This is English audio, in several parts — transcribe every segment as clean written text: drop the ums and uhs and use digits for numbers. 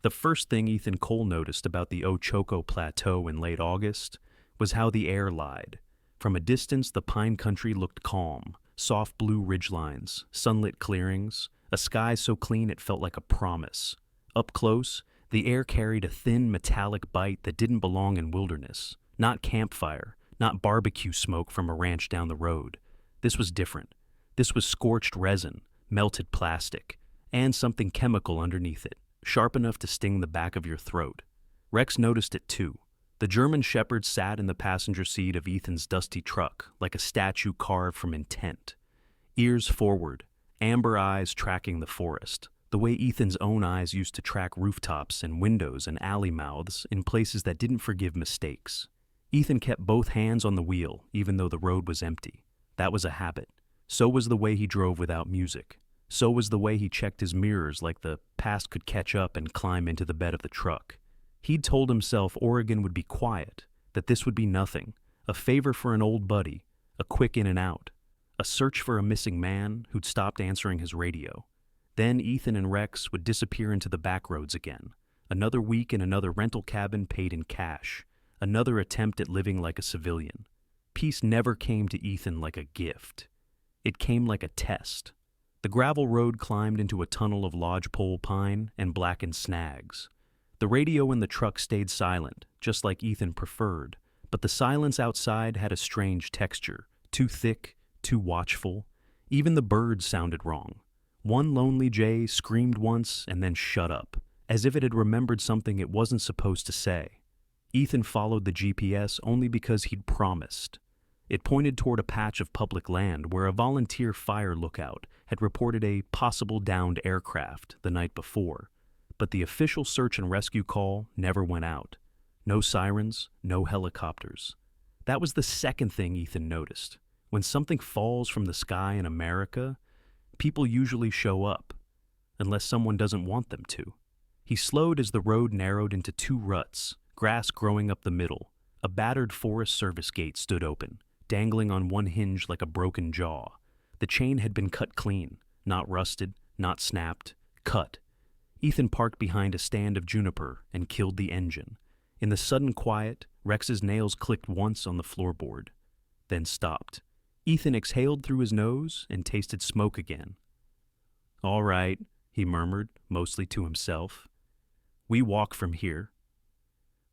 The first thing Ethan Cole noticed about the Ochoco Plateau in late August was how the air lied. From a distance, the pine country looked calm, soft blue ridgelines, sunlit clearings, a sky so clean it felt like a promise. Up close, the air carried a thin, metallic bite that didn't belong in wilderness, not campfire, not barbecue smoke from a ranch down the road. This was different. This was scorched resin, melted plastic, and something chemical underneath it, sharp enough to sting the back of your throat. Rex noticed it too. The German Shepherd sat in the passenger seat of Ethan's dusty truck, like a statue carved from intent. Ears forward, amber eyes tracking the forest, the way Ethan's own eyes used to track rooftops and windows and alley mouths in places that didn't forgive mistakes. Ethan kept both hands on the wheel, even though the road was empty. That was a habit. So was the way he drove without music. So was the way he checked his mirrors like the past could catch up and climb into the bed of the truck. He'd told himself Oregon would be quiet, that this would be nothing, a favor for an old buddy, a quick in and out, a search for a missing man who'd stopped answering his radio. Then Ethan and Rex would disappear into the back roads again. Another week in another rental cabin paid in cash. Another attempt at living like a civilian. Peace never came to Ethan like a gift. It came like a test. The gravel road climbed into a tunnel of lodgepole pine and blackened snags. The radio in the truck stayed silent, just like Ethan preferred, but the silence outside had a strange texture, too thick, too watchful. Even the birds sounded wrong. One lonely jay screamed once and then shut up, as if it had remembered something it wasn't supposed to say. Ethan followed the GPS only because he'd promised. It pointed toward a patch of public land where a volunteer fire lookout had reported a possible downed aircraft the night before. But the official search and rescue call never went out. No sirens, no helicopters. That was the second thing Ethan noticed. When something falls from the sky in America, people usually show up, unless someone doesn't want them to. He slowed as the road narrowed into two ruts, grass growing up the middle. A battered Forest Service gate stood open, dangling on one hinge like a broken jaw. The chain had been cut clean, not rusted, not snapped, cut. Ethan parked behind a stand of juniper and killed the engine. In the sudden quiet, Rex's nails clicked once on the floorboard, then stopped. Ethan exhaled through his nose and tasted smoke again. "All right," he murmured, mostly to himself. "We walk from here."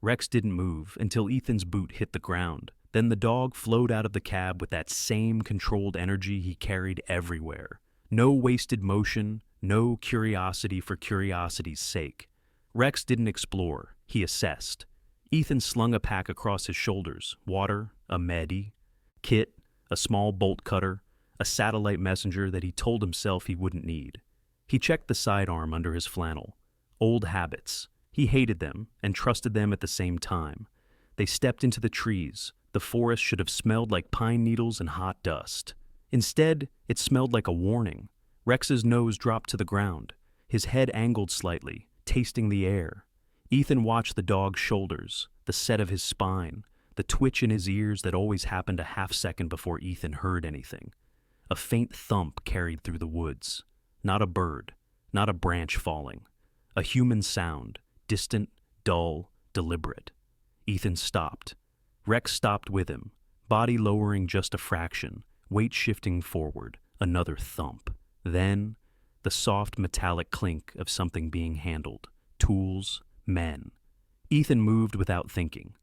Rex didn't move until Ethan's boot hit the ground. Then the dog flowed out of the cab with that same controlled energy he carried everywhere. No wasted motion, no curiosity for curiosity's sake. Rex didn't explore, he assessed. Ethan slung a pack across his shoulders, water, a medi, kit, a small bolt cutter, a satellite messenger that he told himself he wouldn't need. He checked the sidearm under his flannel. Old habits. He hated them and trusted them at the same time. They stepped into the trees. The forest should have smelled like pine needles and hot dust. Instead, it smelled like a warning. Rex's nose dropped to the ground. His head angled slightly, tasting the air. Ethan watched the dog's shoulders, the set of his spine, the twitch in his ears that always happened a half second before Ethan heard anything. A faint thump carried through the woods. Not a bird, not a branch falling. A human sound, distant, dull, deliberate. Ethan stopped. Rex stopped with him, body lowering just a fraction, weight shifting forward, another thump. Then, the soft metallic clink of something being handled. Tools, men. Ethan moved without thinking.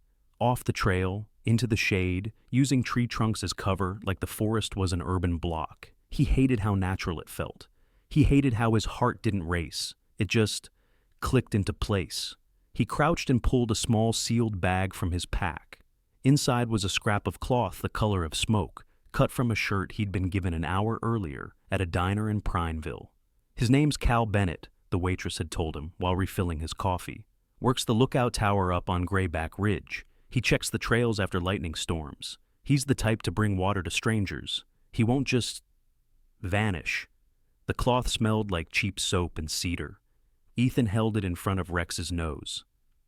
Off the trail, into the shade, using tree trunks as cover like the forest was an urban block. He hated how natural it felt. He hated how his heart didn't race. It just clicked into place. He crouched and pulled a small sealed bag from his pack. Inside was a scrap of cloth the color of smoke, cut from a shirt he'd been given an hour earlier at a diner in Prineville. "His name's Cal Bennett," the waitress had told him while refilling his coffee. "Works the lookout tower up on Grayback Ridge. He checks the trails after lightning storms. He's the type to bring water to strangers. He won't just vanish." The cloth smelled like cheap soap and cedar. Ethan held it in front of Rex's nose.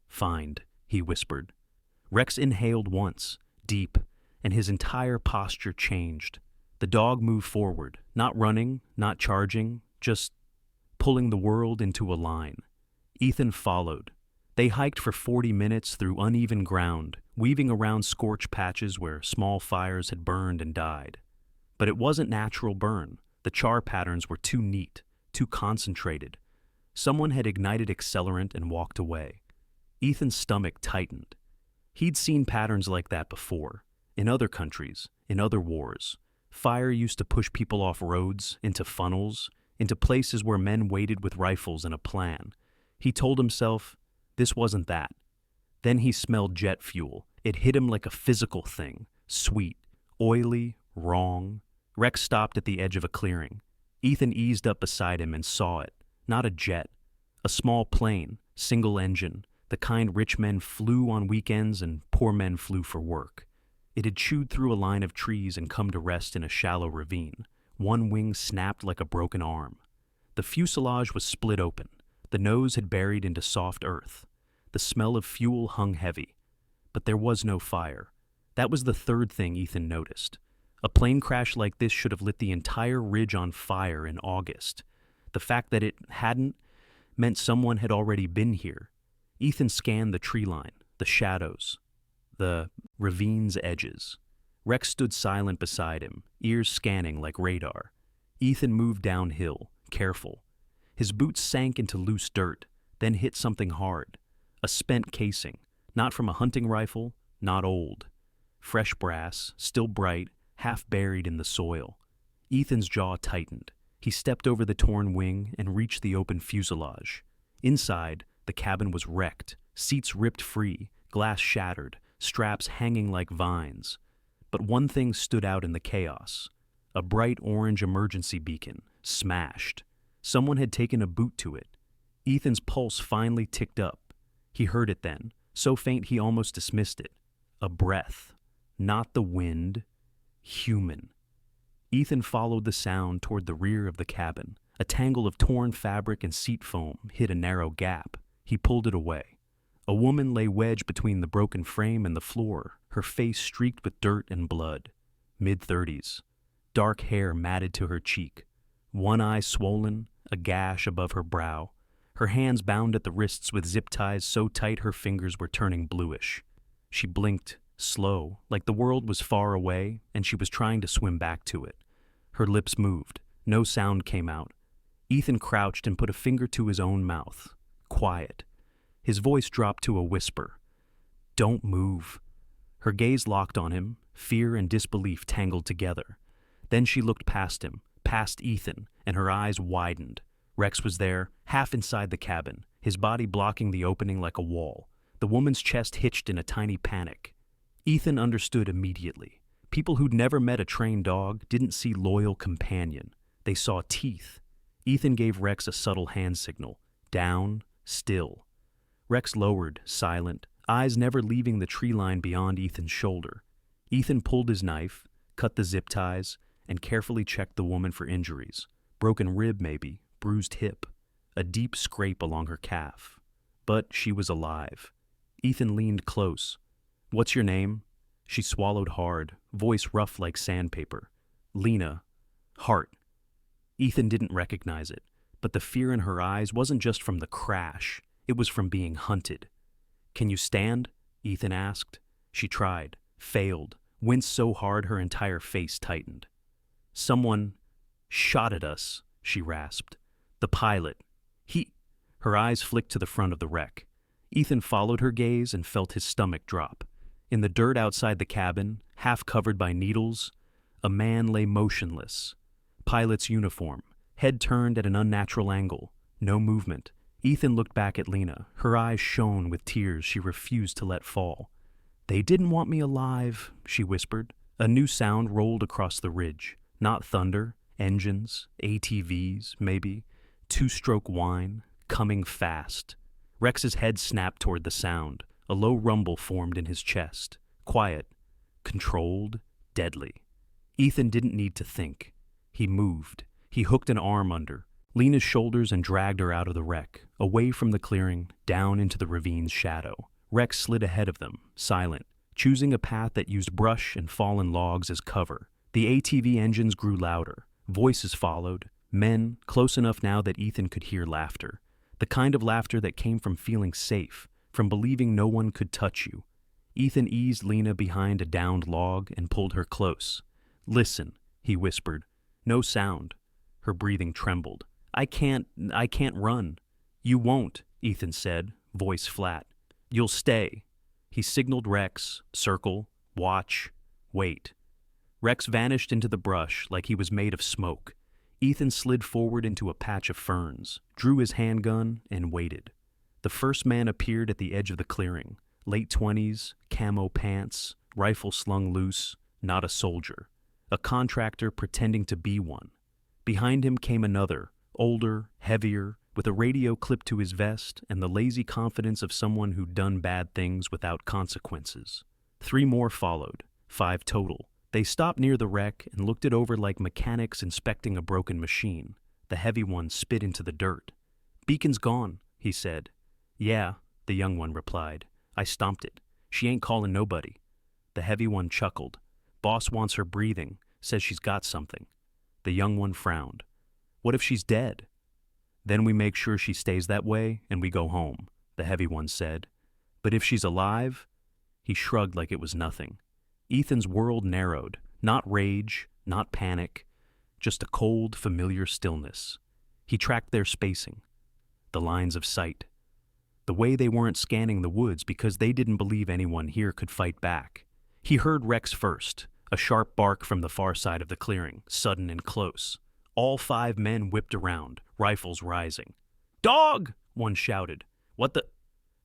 "Find," he whispered. Rex inhaled once, deep, and his entire posture changed. The dog moved forward, not running, not charging, just pulling the world into a line. Ethan followed. They hiked for 40 minutes through uneven ground, weaving around scorched patches where small fires had burned and died. But it wasn't natural burn. The char patterns were too neat, too concentrated. Someone had ignited accelerant and walked away. Ethan's stomach tightened. He'd seen patterns like that before, in other countries, in other wars. Fire used to push people off roads, into funnels, into places where men waited with rifles and a plan. He told himself, this wasn't that. Then he smelled jet fuel. It hit him like a physical thing, sweet, oily, wrong. Rex stopped at the edge of a clearing. Ethan eased up beside him and saw it. Not a jet. A small plane, single engine, the kind rich men flew on weekends and poor men flew for work. It had chewed through a line of trees and come to rest in a shallow ravine. One wing snapped like a broken arm. The fuselage was split open. The nose had buried into soft earth. The smell of fuel hung heavy. But there was no fire. That was the third thing Ethan noticed. A plane crash like this should have lit the entire ridge on fire in August. The fact that it hadn't meant someone had already been here. Ethan scanned the tree line, the shadows, the ravine's edges. Rex stood silent beside him, ears scanning like radar. Ethan moved downhill, careful. His boots sank into loose dirt, then hit something hard. A spent casing, not from a hunting rifle, not old. Fresh brass, still bright, half buried in the soil. Ethan's jaw tightened. He stepped over the torn wing and reached the open fuselage. Inside, the cabin was wrecked, seats ripped free, glass shattered, straps hanging like vines. But one thing stood out in the chaos. A bright orange emergency beacon, smashed. Someone had taken a boot to it. Ethan's pulse finally ticked up. He heard it then, so faint he almost dismissed it. A breath. Not the wind. Human. Ethan followed the sound toward the rear of the cabin. A tangle of torn fabric and seat foam hid a narrow gap. He pulled it away. A woman lay wedged between the broken frame and the floor, her face streaked with dirt and blood. Mid-30s. Dark hair matted to her cheek. One eye swollen, a gash above her brow. Her hands bound at the wrists with zip ties so tight her fingers were turning bluish. She blinked, slow, like the world was far away and she was trying to swim back to it. Her lips moved. No sound came out. Ethan crouched and put a finger to his own mouth. Quiet. His voice dropped to a whisper. Don't move. Her gaze locked on him, fear and disbelief tangled together. Then she looked past him, past Ethan, and her eyes widened. Rex was there, half inside the cabin, his body blocking the opening like a wall. The woman's chest hitched in a tiny panic. Ethan understood immediately. People who'd never met a trained dog didn't see loyal companion. They saw teeth. Ethan gave Rex a subtle hand signal. Down, still. Rex lowered, silent, eyes never leaving the tree line beyond Ethan's shoulder. Ethan pulled his knife, cut the zip ties, and carefully checked the woman for injuries. Broken rib, maybe, bruised hip, a deep scrape along her calf. But she was alive. Ethan leaned close. What's your name? She swallowed hard, voice rough like sandpaper. Lena. Hart. Ethan didn't recognize it, but the fear in her eyes wasn't just from the crash. It was from being hunted. Can you stand? Ethan asked. She tried, failed, winced so hard her entire face tightened. Someone shot at us, she rasped. The pilot. Her eyes flicked to the front of the wreck. Ethan followed her gaze and felt his stomach drop. In the dirt outside the cabin, half covered by needles, a man lay motionless. Pilot's uniform, head turned at an unnatural angle, no movement. Ethan looked back at Lena. Her eyes shone with tears she refused to let fall. They didn't want me alive, she whispered. A new sound rolled across the ridge. Not thunder, engines, ATVs, maybe. Two-stroke whine, coming fast. Rex's head snapped toward the sound. A low rumble formed in his chest. Quiet, controlled, deadly. Ethan didn't need to think. He moved. He hooked an arm under Lena's shoulders and dragged her out of the wreck, away from the clearing, down into the ravine's shadow. Rex slid ahead of them, silent, choosing a path that used brush and fallen logs as cover. The ATV engines grew louder. Voices followed. Men, close enough now that Ethan could hear laughter. The kind of laughter that came from feeling safe, from believing no one could touch you. Ethan eased Lena behind a downed log and pulled her close. "Listen," he whispered. "No sound." Her breathing trembled. I can't run." "You won't," Ethan said, voice flat. "You'll stay." He signaled Rex, circle, watch, wait. Rex vanished into the brush like he was made of smoke. Ethan slid forward into a patch of ferns, drew his handgun, and waited. The first man appeared at the edge of the clearing. Late 20s, camo pants, rifle slung loose, not a soldier. A contractor pretending to be one. Behind him came another, older, heavier, with a radio clipped to his vest and the lazy confidence of someone who'd done bad things without consequences. 3 more followed, 5 total. They stopped near the wreck and looked it over like mechanics inspecting a broken machine. The heavy one spit into the dirt. "Beacon's gone," he said. "Yeah," the young one replied. "I stomped it. She ain't calling nobody." The heavy one chuckled. "Boss wants her breathing, says she's got something." The young one frowned. "What if she's dead?" "Then we make sure she stays that way and we go home," the heavy one said. "But if she's alive?" He shrugged like it was nothing. Ethan's world narrowed. Not rage, not panic, just a cold, familiar stillness. He tracked their spacing, the lines of sight, the way they weren't scanning the woods because they didn't believe anyone here could fight back. He heard Rex first, a sharp bark from the far side of the clearing, sudden and close. All 5 men whipped around, rifles rising. "Dog!" one shouted. "What the—"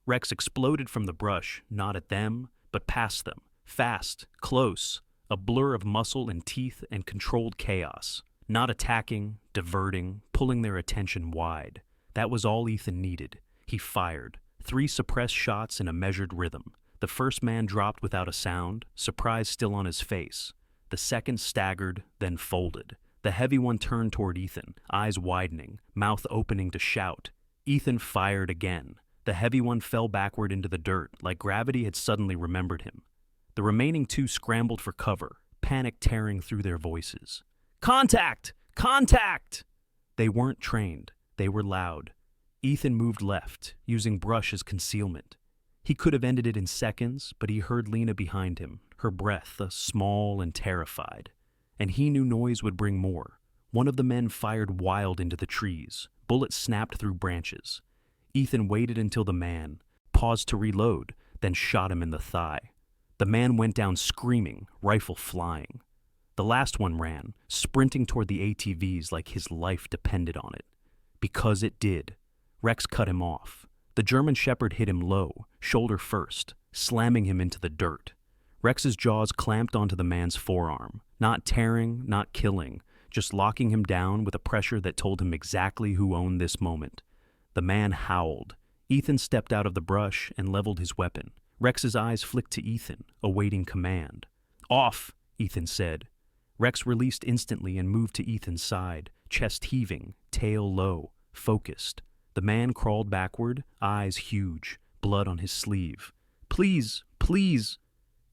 Rex exploded from the brush, not at them, but past them, fast, close, a blur of muscle and teeth and controlled chaos. Not attacking, diverting, pulling their attention wide. That was all Ethan needed. He fired. 3 suppressed shots in a measured rhythm. The first man dropped without a sound, surprise still on his face. The second staggered, then folded. The heavy one turned toward Ethan, eyes widening, mouth opening to shout. Ethan fired again. The heavy one fell backward into the dirt, like gravity had suddenly remembered him. The remaining 2 scrambled for cover, panic tearing through their voices. "Contact! Contact!" They weren't trained. They were loud. Ethan moved left, using brush as concealment. He could have ended it in seconds, but he heard Lena behind him, her breath small and terrified. And he knew noise would bring more. One of the men fired wild into the trees. Bullets snapped through branches. Ethan waited until the man paused to reload, then shot him in the thigh. The man went down screaming, rifle flying. The last one ran, sprinting toward the ATVs like his life depended on it. Because it did. Rex cut him off. The German Shepherd hit him low, shoulder first, slamming him into the dirt. Rex's jaws clamped onto the man's forearm, not tearing, not killing, just locking him down with a pressure that told him exactly who owned this moment. The man howled. Ethan stepped out of the brush and leveled his weapon. Rex's eyes flicked to Ethan, awaiting command. "Off," Ethan said. Rex released instantly and moved to Ethan's side, chest heaving, tail low, focused. The man crawled backward, eyes huge, blood on his sleeve. "Please, please."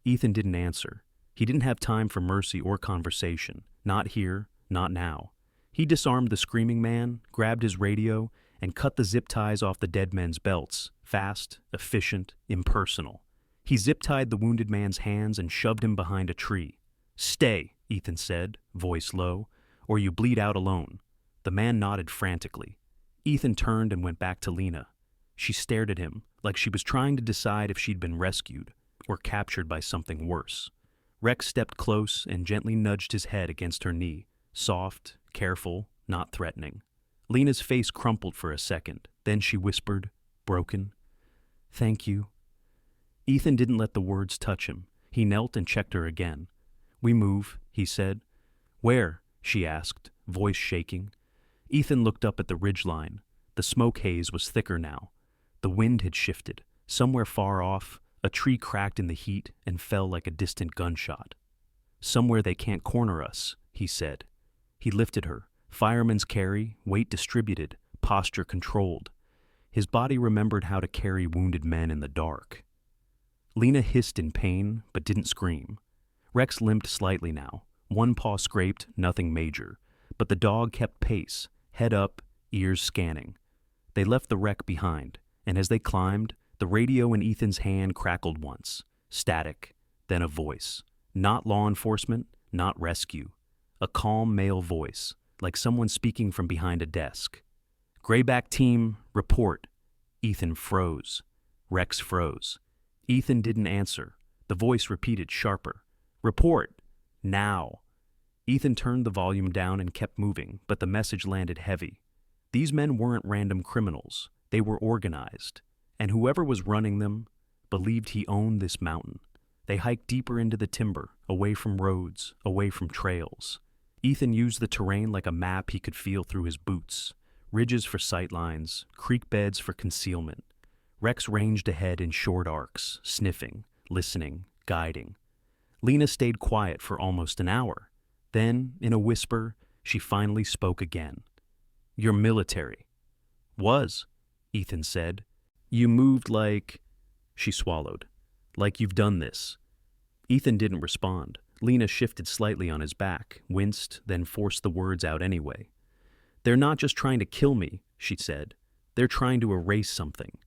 Ethan didn't answer. He didn't have time for mercy or conversation. Not here, not now. He disarmed the screaming man, grabbed his radio, and cut the zip ties off the dead men's belts. Fast, efficient, impersonal. He zip-tied the wounded man's hands and shoved him behind a tree. "Stay," Ethan said, voice low, "or you bleed out alone." The man nodded frantically. Ethan turned and went back to Lena. She stared at him, like she was trying to decide if she'd been rescued or captured by something worse. Rex stepped close and gently nudged his head against her knee, soft, careful, not threatening. Lena's face crumpled for a second, then she whispered, broken, "Thank you." Ethan didn't let the words touch him. He knelt and checked her again. "We move," he said. "Where?" she asked, voice shaking. Ethan looked up at the ridgeline. The smoke haze was thicker now. The wind had shifted. Somewhere far off, a tree cracked in the heat and fell like a distant gunshot. "Somewhere they can't corner us," he said. He lifted her, fireman's carry, weight distributed, posture controlled. His body remembered how to carry wounded men in the dark. Lena hissed in pain, but didn't scream. Rex limped slightly now. One paw scraped, nothing major. But the dog kept pace, head up, ears scanning. They left the wreck behind, and as they climbed, the radio in Ethan's hand crackled once. Static, then a voice. Not law enforcement, not rescue. A calm male voice, like someone speaking from behind a desk. "Grayback team, report." Ethan froze. Rex froze. Ethan didn't answer. The voice repeated sharper. "Report. Now." Ethan turned the volume down and kept moving, but the message landed heavy. These men weren't random criminals. They were organized. And whoever was running them believed he owned this mountain. They hiked deeper into the timber, away from roads, away from trails. Ethan used the terrain like a map he could feel through his boots. Ridges for sightlines, creek beds for concealment. Rex ranged ahead in short arcs, sniffing, listening, guiding. Lena stayed quiet for almost an hour. Then, in a whisper, she finally spoke again. "You're military." "Was," Ethan said. "You moved like—" She swallowed. "Like you've done this." Ethan didn't respond. Lena shifted slightly on his back, winced, then forced the words out anyway. "They're not just trying to kill me," she said. "They're trying to erase something."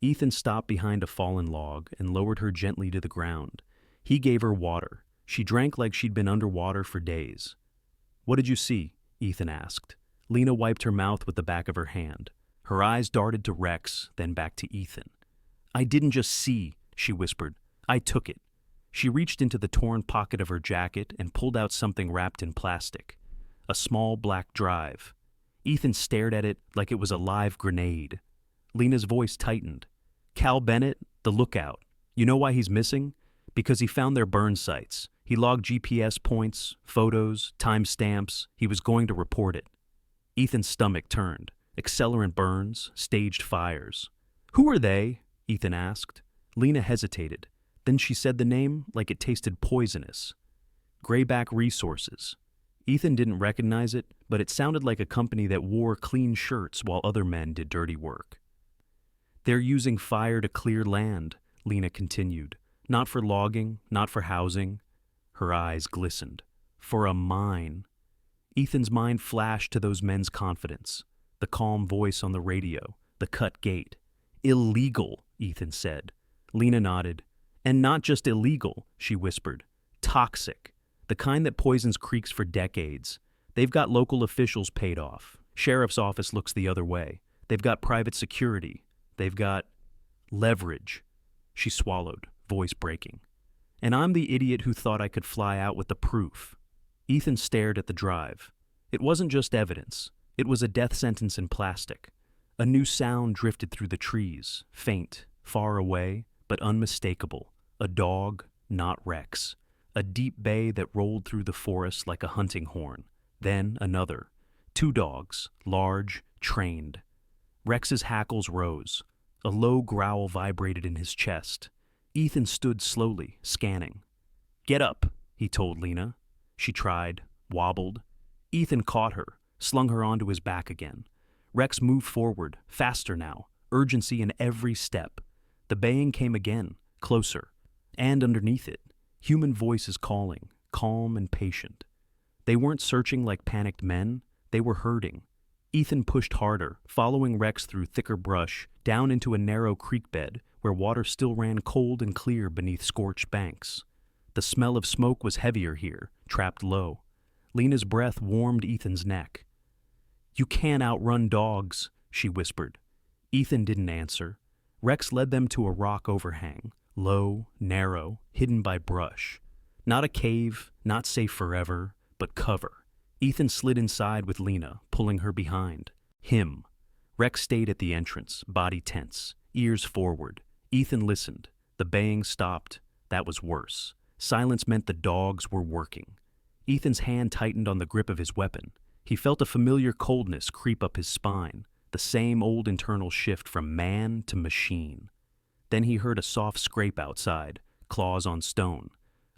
Ethan stopped behind a fallen log and lowered her gently to the ground. He gave her water. She drank like she'd been underwater for days. "What did you see?" Ethan asked. Lena wiped her mouth with the back of her hand. Her eyes darted to Rex, then back to Ethan. "I didn't just see," she whispered. "I took it." She reached into the torn pocket of her jacket and pulled out something wrapped in plastic. A small black drive. Ethan stared at it like it was a live grenade. Lena's voice tightened. "Cal Bennett, the lookout. You know why he's missing? Because he found their burn sites. He logged GPS points, photos, timestamps. He was going to report it." Ethan's stomach turned. Accelerant burns, staged fires. "Who are they?" Ethan asked. Lena hesitated. Then she said the name like it tasted poisonous. Grayback Resurfaces. Ethan didn't recognize it, but it sounded like a company that wore clean shirts while other men did dirty work. "They're using fire to clear land," Lena continued. "Not for logging, not for housing." Her eyes glistened. "For a mine." Ethan's mind flashed to those men's confidence. The calm voice on the radio, the cut gate. "Illegal," Ethan said. Lena nodded. "And not just illegal," she whispered. "Toxic. The kind that poisons creeks for decades. They've got local officials paid off. Sheriff's office looks the other way. They've got private security. They've got leverage." She swallowed, voice breaking. "And I'm the idiot who thought I could fly out with the proof." Ethan stared at the drive. It wasn't just evidence. It was a death sentence in plastic. A new sound drifted through the trees, faint, far away, but unmistakable. A dog, not Rex. A deep bay that rolled through the forest like a hunting horn. Then another. 2 dogs, large, trained. Rex's hackles rose. A low growl vibrated in his chest. Ethan stood slowly, scanning. "Get up," he told Lena. She tried, wobbled. Ethan caught her, slung her onto his back again. Rex moved forward, faster now, urgency in every step. The baying came again, closer. And underneath it, human voices calling, calm and patient. They weren't searching like panicked men, they were herding. Ethan pushed harder, following Rex through thicker brush, down into a narrow creek bed where water still ran cold and clear beneath scorched banks. The smell of smoke was heavier here, trapped low. Lena's breath warmed Ethan's neck. "You can't outrun dogs," she whispered. Ethan didn't answer. Rex led them to a rock overhang, low, narrow, hidden by brush. Not a cave, not safe forever, but cover. Ethan slid inside with Lena, pulling her behind. Him. Rex stayed at the entrance, body tense, ears forward. Ethan listened. The baying stopped. That was worse. Silence meant the dogs were working. Ethan's hand tightened on the grip of his weapon. He felt a familiar coldness creep up his spine, the same old internal shift from man to machine. Then he heard a soft scrape outside, claws on stone.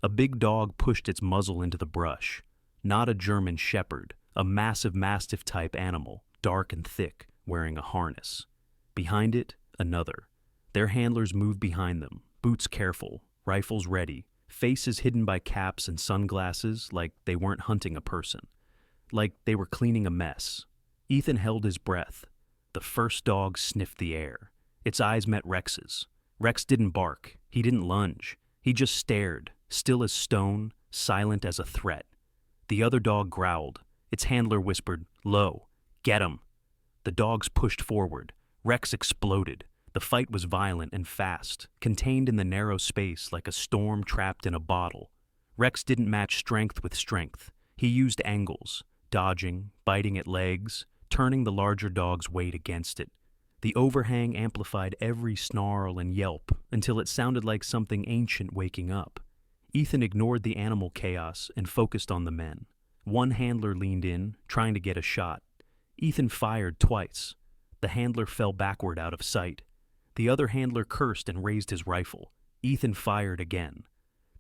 A big dog pushed its muzzle into the brush. Not a German shepherd, a massive mastiff-type animal, dark and thick, wearing a harness. Behind it, another. Their handlers moved behind them, boots careful, rifles ready, faces hidden by caps and sunglasses like they weren't hunting a person. Like they were cleaning a mess. Ethan held his breath. the first dog sniffed the air. Its eyes met Rex's. Rex didn't bark. He didn't lunge. He just stared, still as stone, silent as a threat. The other dog growled. Its handler whispered, "Low, get him." The dogs pushed forward. Rex exploded. The fight was violent and fast, contained in the narrow space like a storm trapped in a bottle. Rex didn't match strength with strength. He used angles, dodging, biting at legs, turning the larger dog's weight against it. The overhang amplified every snarl and yelp until it sounded like something ancient waking up. Ethan ignored the animal chaos and focused on the men. One handler leaned in, trying to get a shot. Ethan fired twice. The handler fell backward out of sight. The other handler cursed and raised his rifle. Ethan fired again.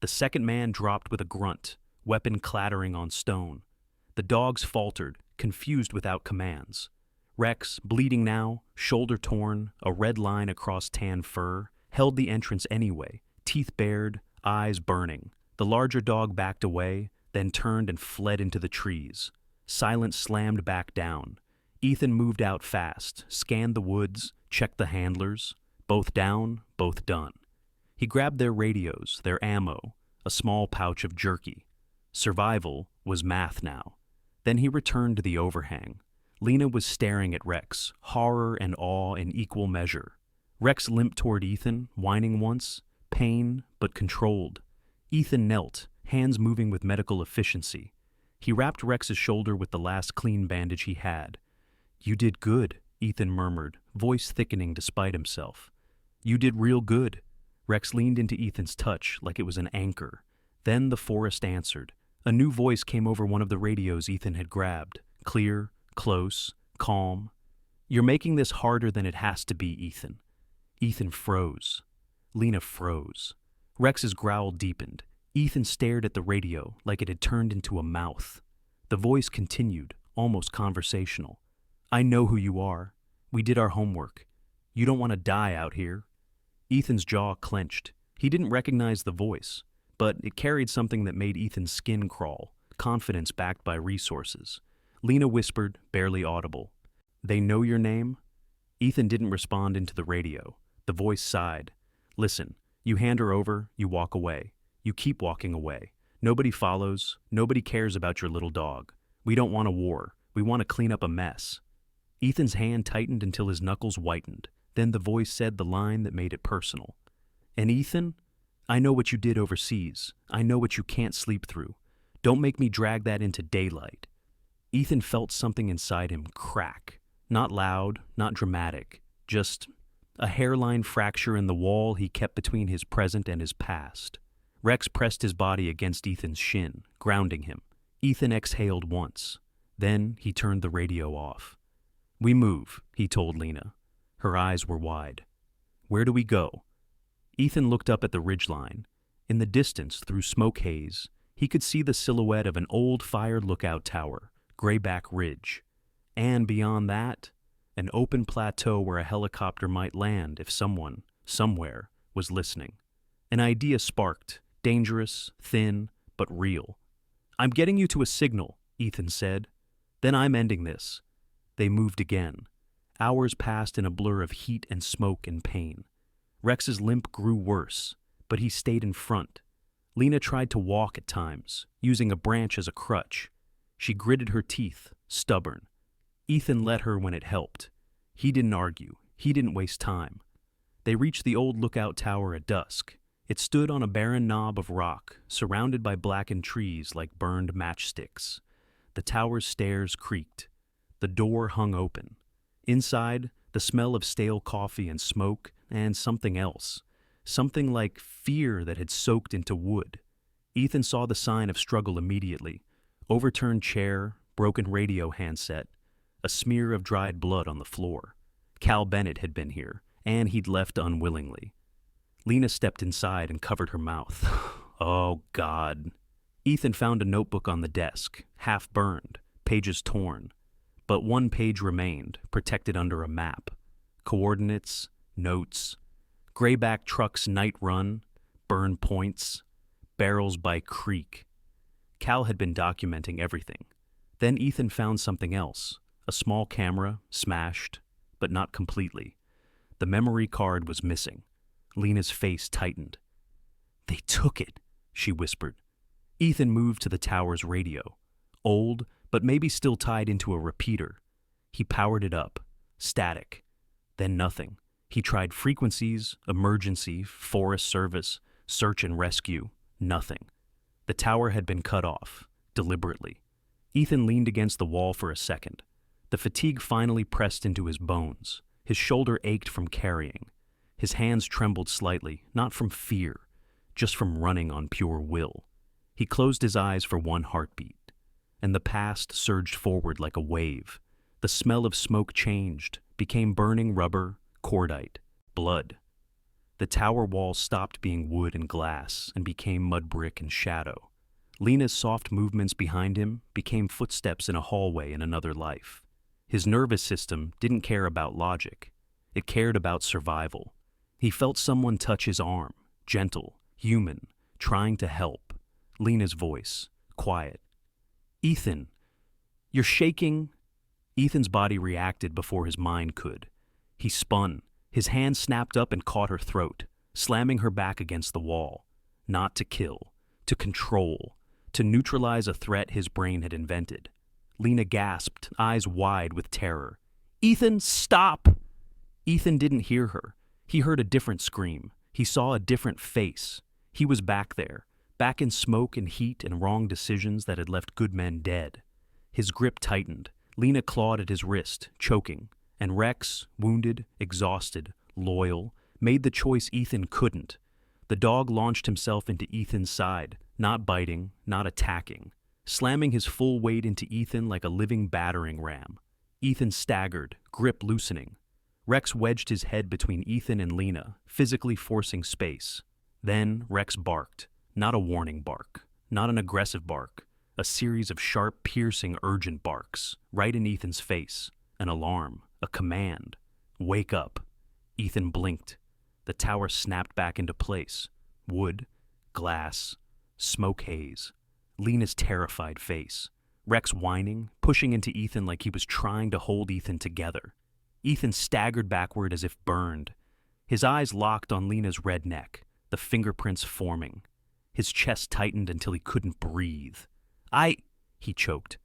The second man dropped with a grunt, weapon clattering on stone. The dogs faltered, confused without commands. Rex, bleeding now, shoulder torn, a red line across tan fur, held the entrance anyway, teeth bared, eyes burning. The larger dog backed away, then turned and fled into the trees. Silence slammed back down. Ethan moved out fast, scanned the woods, checked the handlers. Both down, both done. He grabbed their radios, their ammo, a small pouch of jerky. Survival was math now. Then he returned to the overhang. Lena was staring at Rex, horror and awe in equal measure. Rex limped toward Ethan, whining once, pain but controlled. Ethan knelt, hands moving with medical efficiency. He wrapped Rex's shoulder with the last clean bandage he had. "You did good," Ethan murmured, voice thickening despite himself. "You did real good." Rex leaned into Ethan's touch like it was an anchor. Then the forest answered. A new voice came over one of the radios Ethan had grabbed. Clear, close, calm. "You're making this harder than it has to be, Ethan." Ethan froze. Lena froze. Rex's growl deepened. Ethan stared at the radio like it had turned into a mouth. The voice continued, almost conversational. "I know who you are. We did our homework. You don't want to die out here." Ethan's jaw clenched. He didn't recognize the voice, but it carried something that made Ethan's skin crawl, confidence backed by resources. Lena whispered, barely audible, "They know your name?" Ethan didn't respond into the radio. The voice sighed. "Listen, you hand her over, you walk away. You keep walking away. Nobody follows. Nobody cares about your little dog. We don't want a war. We want to clean up a mess." Ethan's hand tightened until his knuckles whitened. Then the voice said the line that made it personal. "And Ethan, I know what you did overseas. I know what you can't sleep through. Don't make me drag that into daylight." Ethan felt something inside him crack. Not loud, not dramatic, just a hairline fracture in the wall he kept between his present and his past. Rex pressed his body against Ethan's shin, grounding him. Ethan exhaled once. Then he turned the radio off. "We move," he told Lena. Her eyes were wide. "Where do we go?" Ethan looked up at the ridgeline. In the distance, through smoke haze, he could see the silhouette of an old fire lookout tower, Grayback Ridge. And beyond that, an open plateau where a helicopter might land if someone, somewhere, was listening. An idea sparked, dangerous, thin, but real. "I'm getting you to a signal," Ethan said. "Then I'm ending this." They moved again. Hours passed in a blur of heat and smoke and pain. Rex's limp grew worse, but he stayed in front. Lena tried to walk at times, using a branch as a crutch. She gritted her teeth, stubborn. Ethan let her when it helped. He didn't argue. He didn't waste time. They reached the old lookout tower at dusk. It stood on a barren knob of rock, surrounded by blackened trees like burned matchsticks. The tower's stairs creaked. The door hung open. Inside, the smell of stale coffee and smoke, and something else. Something like fear that had soaked into wood. Ethan saw the sign of struggle immediately. Overturned chair, broken radio handset, a smear of dried blood on the floor. Cal Bennett had been here, and he'd left unwillingly. Lena stepped inside and covered her mouth. Oh, God. Ethan found a notebook on the desk, half burned, pages torn. But one page remained, protected under a map. Coordinates, notes, Grayback truck's night run, burn points, barrels by creek. Cal had been documenting everything. Then Ethan found something else, a small camera, smashed, but not completely. The memory card was missing. Lena's face tightened. "They took it," she whispered. Ethan moved to the tower's radio. Old, but maybe still tied into a repeater. He powered it up. Static. Then nothing. He tried frequencies, emergency, forest service, search and rescue. Nothing. The tower had been cut off, deliberately. Ethan leaned against the wall for a second. The fatigue finally pressed into his bones. His shoulder ached from carrying. His hands trembled slightly, not from fear, just from running on pure will. He closed his eyes for one heartbeat, and the past surged forward like a wave. The smell of smoke changed, became burning rubber, cordite, blood. The tower walls stopped being wood and glass and became mud brick and shadow. Lena's soft movements behind him became footsteps in a hallway in another life. His nervous system didn't care about logic. It cared about survival. He felt someone touch his arm, gentle, human, trying to help. Lena's voice, quiet. "Ethan, you're shaking." Ethan's body reacted before his mind could. He spun. His hand snapped up and caught her throat, slamming her back against the wall. Not to kill, to control, to neutralize a threat his brain had invented. Lena gasped, eyes wide with terror. "Ethan, stop!" Ethan didn't hear her. He heard a different scream. He saw a different face. He was back there, back in smoke and heat and wrong decisions that had left good men dead. His grip tightened. Lena clawed at his wrist, choking, and Rex, wounded, exhausted, loyal, made the choice Ethan couldn't. The dog launched himself into Ethan's side, not biting, not attacking, slamming his full weight into Ethan like a living battering ram. Ethan staggered, grip loosening. Rex wedged his head between Ethan and Lena, physically forcing space. Then Rex barked, not a warning bark, not an aggressive bark, a series of sharp, piercing, urgent barks, right in Ethan's face. An alarm, a command. "Wake up." Ethan blinked. The tower snapped back into place. Wood, glass, smoke haze. Lena's terrified face. Rex whining, pushing into Ethan like he was trying to hold Ethan together. Ethan staggered backward as if burned. His eyes locked on Lena's red neck, the fingerprints forming. His chest tightened until he couldn't breathe. He choked.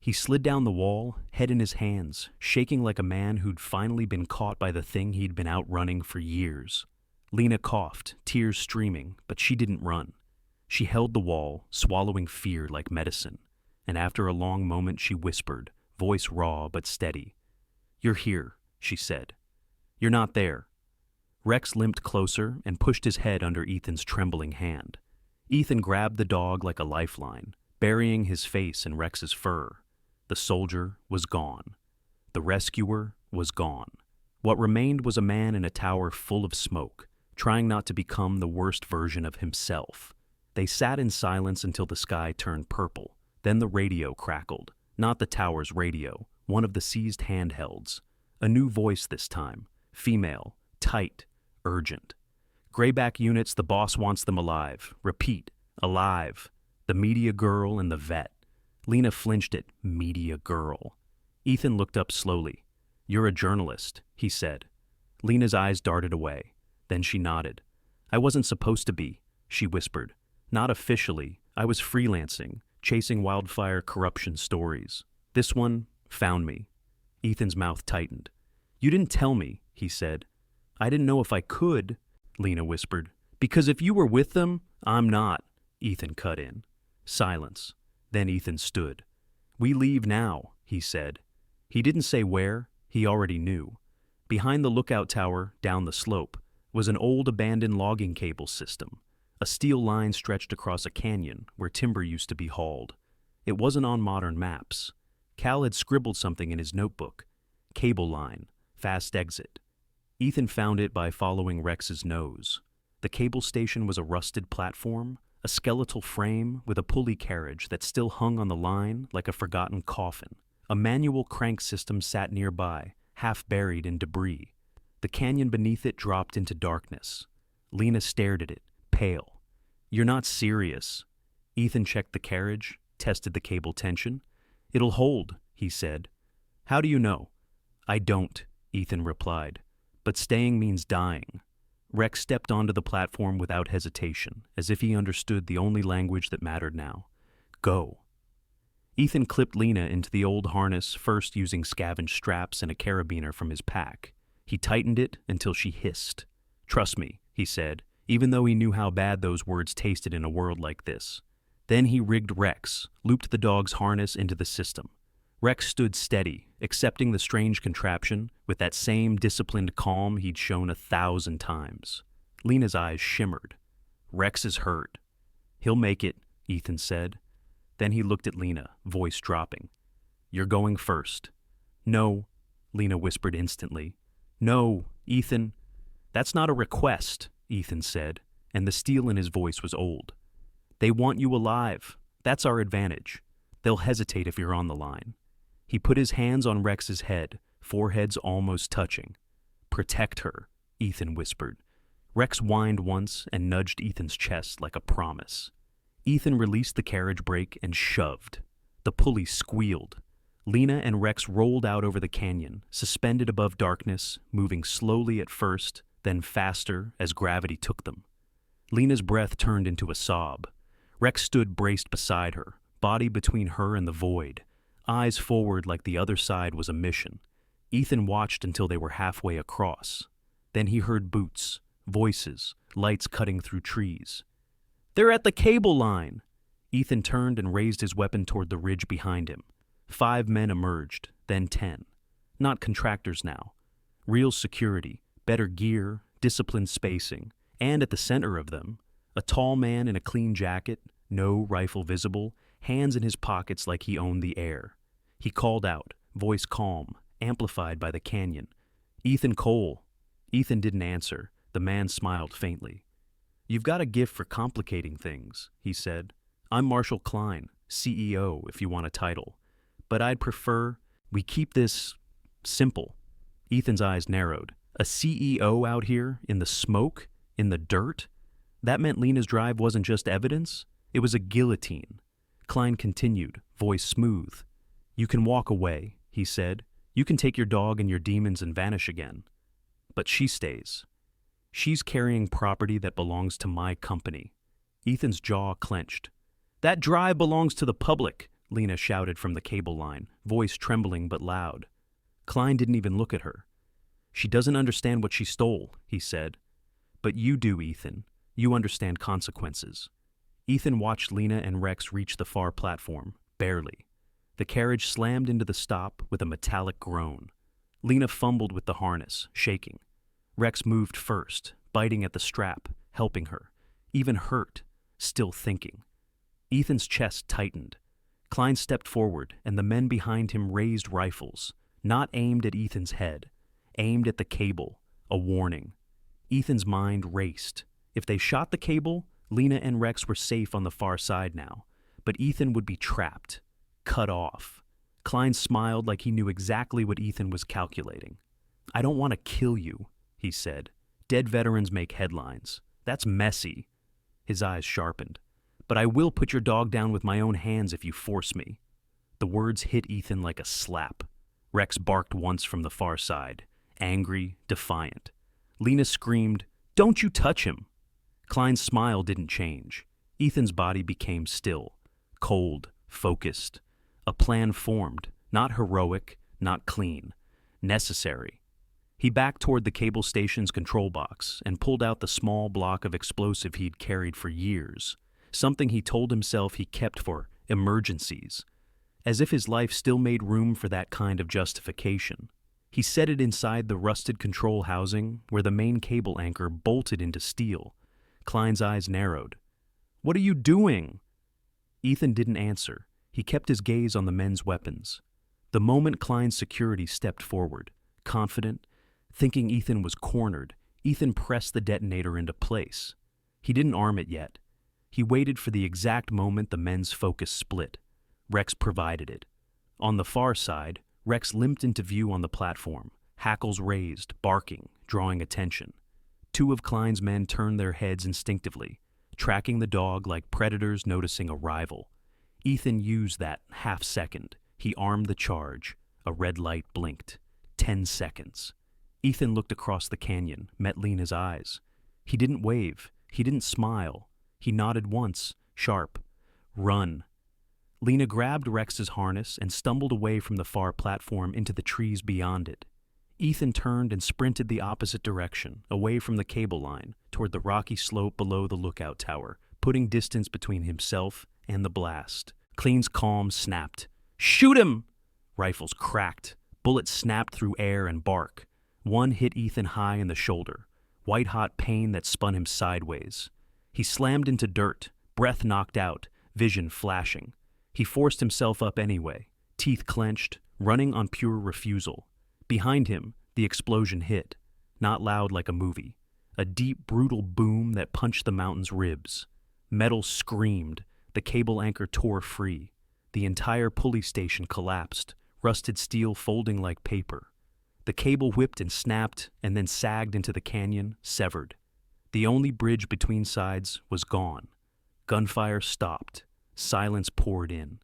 He slid down the wall, head in his hands, shaking like a man who'd finally been caught by the thing he'd been outrunning for years. Lena coughed, tears streaming, but she didn't run. She held the wall, swallowing fear like medicine, and after a long moment she whispered, voice raw but steady. "You're here," she said. "You're not there." Rex limped closer and pushed his head under Ethan's trembling hand. Ethan grabbed the dog like a lifeline, burying his face in Rex's fur. The soldier was gone. The rescuer was gone. What remained was a man in a tower full of smoke, trying not to become the worst version of himself. They sat in silence until the sky turned purple. Then the radio crackled. Not the tower's radio, one of the seized handhelds. A new voice this time, female, tight, urgent. "Grayback units, the boss wants them alive. Repeat, alive. The media girl and the vet." Lena flinched at media girl. Ethan looked up slowly. "You're a journalist," he said. Lena's eyes darted away. Then she nodded. "I wasn't supposed to be," she whispered. "Not officially. I was freelancing, chasing wildfire corruption stories. This one found me." Ethan's mouth tightened. "You didn't tell me," he said. "I didn't know if I could," Lena whispered. "Because if you were with them, I'm not," Ethan cut in. Silence. Then Ethan stood. "We leave now," he said. He didn't say where. He already knew. Behind the lookout tower, down the slope, was an old abandoned logging cable system. A steel line stretched across a canyon where timber used to be hauled. It wasn't on modern maps. Cal had scribbled something in his notebook. Cable line, fast exit. Ethan found it by following Rex's nose. The cable station was a rusted platform, a skeletal frame with a pulley carriage that still hung on the line like a forgotten coffin. A manual crank system sat nearby, half buried in debris. The canyon beneath it dropped into darkness. Lena stared at it, pale. "You're not serious." Ethan checked the carriage, tested the cable tension. "It'll hold," he said. How do you know? I don't, Ethan replied. But staying means dying. Rex stepped onto the platform without hesitation, as if he understood the only language that mattered now. Go. Ethan clipped Lena into the old harness, first using scavenged straps and a carabiner from his pack. He tightened it until she hissed. Trust me, he said, even though he knew how bad those words tasted in a world like this. Then he rigged Rex, looped the dog's harness into the system. Rex stood steady, accepting the strange contraption with that same disciplined calm he'd shown 1,000 times. Lena's eyes shimmered. Rex is hurt. He'll make it, Ethan said. Then he looked at Lena, voice dropping. You're going first. No, Lena whispered instantly. No, Ethan. That's not a request, Ethan said, and the steel in his voice was old. They want you alive. That's our advantage. They'll hesitate if you're on the line. He put his hands on Rex's head, foreheads almost touching. Protect her, Ethan whispered. Rex whined once and nudged Ethan's chest like a promise. Ethan released the carriage brake and shoved. The pulley squealed. Lena and Rex rolled out over the canyon, suspended above darkness, moving slowly at first, then faster as gravity took them. Lena's breath turned into a sob. Rex stood braced beside her, body between her and the void, eyes forward like the other side was a mission. Ethan watched until they were halfway across. Then he heard boots, voices, lights cutting through trees. They're at the cable line! Ethan turned and raised his weapon toward the ridge behind him. 5 men emerged, then 10. Not contractors now. Real security, better gear, disciplined spacing, and at the center of them, a tall man in a clean jacket, no rifle visible, hands in his pockets like he owned the air. He called out, voice calm, amplified by the canyon. Ethan Cole. Ethan didn't answer. The man smiled faintly. You've got a gift for complicating things, he said. I'm Marshall Klein, CEO, if you want a title. But I'd prefer we keep this simple. Ethan's eyes narrowed. A CEO out here, in the smoke, in the dirt? That meant Lena's drive wasn't just evidence, it was a guillotine. Klein continued, voice smooth. You can walk away, he said. You can take your dog and your demons and vanish again. But she stays. She's carrying property that belongs to my company. Ethan's jaw clenched. That drive belongs to the public, Lena shouted from the cable line, voice trembling but loud. Klein didn't even look at her. She doesn't understand what she stole, he said. But you do, Ethan. You understand consequences. Ethan watched Lena and Rex reach the far platform, barely. The carriage slammed into the stop with a metallic groan. Lena fumbled with the harness, shaking. Rex moved first, biting at the strap, helping her, even hurt, still thinking. Ethan's chest tightened. Klein stepped forward, and the men behind him raised rifles, not aimed at Ethan's head, aimed at the cable, a warning. Ethan's mind raced. If they shot the cable, Lena and Rex were safe on the far side now, but Ethan would be trapped, cut off. Klein smiled like he knew exactly what Ethan was calculating. I don't want to kill you, he said. Dead veterans make headlines. That's messy. His eyes sharpened. But I will put your dog down with my own hands if you force me. The words hit Ethan like a slap. Rex barked once from the far side, angry, defiant. Lena screamed, Don't you touch him! Klein's smile didn't change. Ethan's body became still, cold, focused. A plan formed, not heroic, not clean, necessary. He backed toward the cable station's control box and pulled out the small block of explosive he'd carried for years, something he told himself he kept for emergencies, as if his life still made room for that kind of justification. He set it inside the rusted control housing where the main cable anchor bolted into steel. Klein's eyes narrowed. What are you doing? Ethan didn't answer. He kept his gaze on the men's weapons. The moment Klein's security stepped forward, confident, thinking Ethan was cornered, Ethan pressed the detonator into place. He didn't arm it yet. He waited for the exact moment the men's focus split. Rex provided it. On the far side, Rex limped into view on the platform, hackles raised, barking, drawing attention. 2 of Klein's men turned their heads instinctively, tracking the dog like predators noticing a rival. Ethan used that half second. He armed the charge. A red light blinked. 10 seconds. Ethan looked across the canyon, met Lena's eyes. He didn't wave. He didn't smile. He nodded once, sharp. Run. Lena grabbed Rex's harness and stumbled away from the far platform into the trees beyond it. Ethan turned and sprinted the opposite direction, away from the cable line, toward the rocky slope below the lookout tower, putting distance between himself and the blast. Clean's calm snapped. Shoot him! Rifles cracked. Bullets snapped through air and bark. One hit Ethan high in the shoulder, white-hot pain that spun him sideways. He slammed into dirt, breath knocked out, vision flashing. He forced himself up anyway, teeth clenched, running on pure refusal. Behind him, the explosion hit, not loud like a movie. A deep, brutal boom that punched the mountain's ribs. Metal screamed. The cable anchor tore free. The entire pulley station collapsed, rusted steel folding like paper. The cable whipped and snapped and then sagged into the canyon, severed. The only bridge between sides was gone. Gunfire stopped. Silence poured in.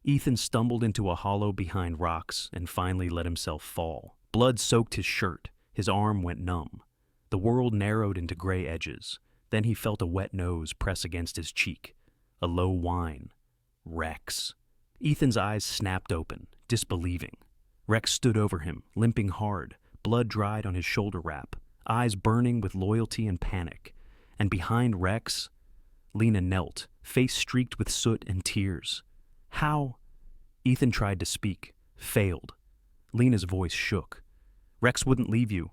Ethan stumbled into a hollow behind rocks and finally let himself fall. Blood soaked his shirt. His arm went numb. The world narrowed into gray edges. Then he felt a wet nose press against his cheek. A low whine. Rex. Ethan's eyes snapped open, disbelieving. Rex stood over him, limping hard, blood dried on his shoulder wrap, eyes burning with loyalty and panic. And behind Rex, Lena knelt, face streaked with soot and tears. How? Ethan tried to speak, failed. Lena's voice shook. Rex wouldn't leave you.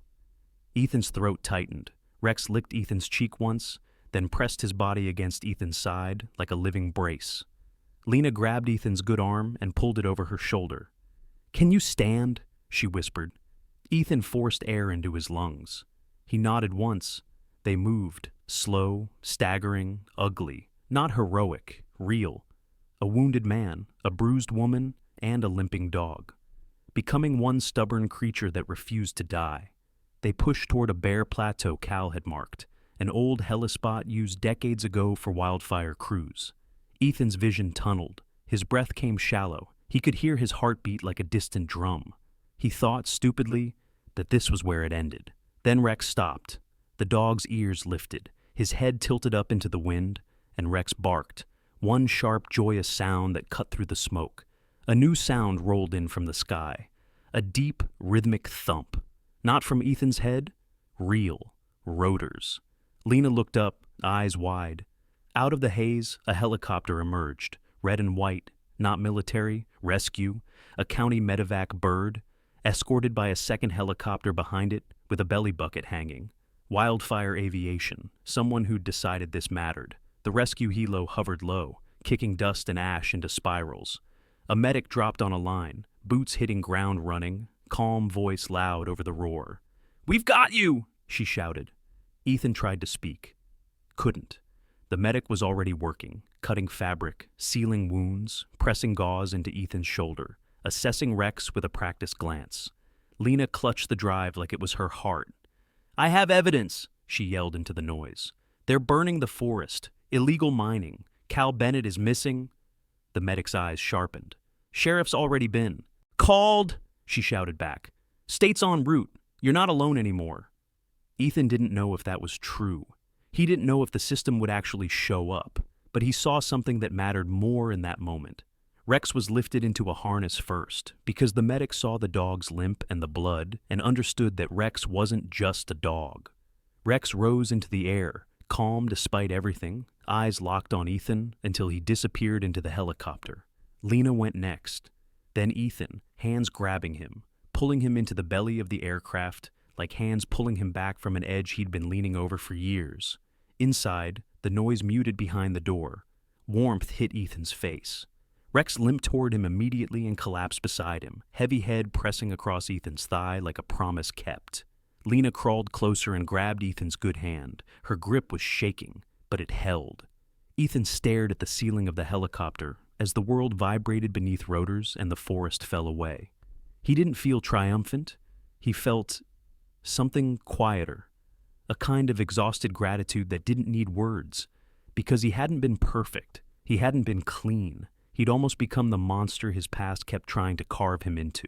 Ethan's throat tightened. Rex licked Ethan's cheek once, then pressed his body against Ethan's side like a living brace. Lena grabbed Ethan's good arm and pulled it over her shoulder. Can you stand? She whispered. Ethan forced air into his lungs. He nodded once. They moved, slow, staggering, ugly, not heroic, real. A wounded man, a bruised woman, and a limping dog. Becoming one stubborn creature that refused to die. They pushed toward a bare plateau Cal had marked, an old helispot used decades ago for wildfire crews. Ethan's vision tunneled. His breath came shallow. He could hear his heartbeat like a distant drum. He thought, stupidly, that this was where it ended. Then Rex stopped. The dog's ears lifted, his head tilted up into the wind, and Rex barked, one sharp, joyous sound that cut through the smoke. A new sound rolled in from the sky, a deep, rhythmic thump. Not from Ethan's head, real, rotors. Lena looked up, eyes wide. Out of the haze, a helicopter emerged, red and white, not military, rescue, a county medevac bird, escorted by a second helicopter behind it with a belly bucket hanging. Wildfire aviation, someone who'd decided this mattered. The rescue helo hovered low, kicking dust and ash into spirals. A medic dropped on a line, boots hitting ground running, calm voice loud over the roar. "We've got you!" she shouted. Ethan tried to speak. Couldn't. The medic was already working, cutting fabric, sealing wounds, pressing gauze into Ethan's shoulder, assessing Rex with a practiced glance. Lena clutched the drive like it was her heart. "I have evidence," she yelled into the noise. "They're burning the forest. Illegal mining. Cal Bennett is missing." The medic's eyes sharpened. "Sheriff's already been." "Called!" she shouted back. "State's en route. You're not alone anymore." Ethan didn't know if that was true. He didn't know if the system would actually show up, but he saw something that mattered more in that moment. Rex was lifted into a harness first, because the medic saw the dog's limp and the blood and understood that Rex wasn't just a dog. Rex rose into the air, calm despite everything, eyes locked on Ethan until he disappeared into the helicopter. Lena went next, then Ethan, hands grabbing him, pulling him into the belly of the aircraft, like hands pulling him back from an edge he'd been leaning over for years. Inside, the noise muted behind the door. Warmth hit Ethan's face. Rex limped toward him immediately and collapsed beside him, heavy head pressing across Ethan's thigh like a promise kept. Lena crawled closer and grabbed Ethan's good hand. Her grip was shaking, but it held. Ethan stared at the ceiling of the helicopter as the world vibrated beneath rotors and the forest fell away. He didn't feel triumphant. He felt something quieter, a kind of exhausted gratitude that didn't need words, because he hadn't been perfect. He hadn't been clean. He'd almost become the monster his past kept trying to carve him into.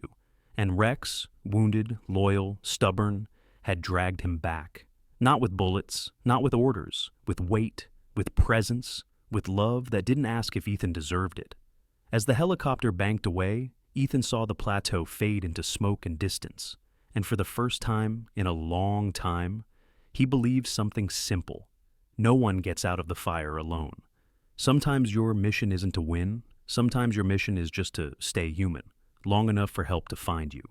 And Rex, wounded, loyal, stubborn, had dragged him back. Not with bullets, not with orders, with weight, with presence, with love that didn't ask if Ethan deserved it. As the helicopter banked away, Ethan saw the plateau fade into smoke and distance, and for the first time in a long time, he believed something simple. No one gets out of the fire alone. Sometimes your mission isn't to win, sometimes your mission is just to stay human, long enough for help to find you.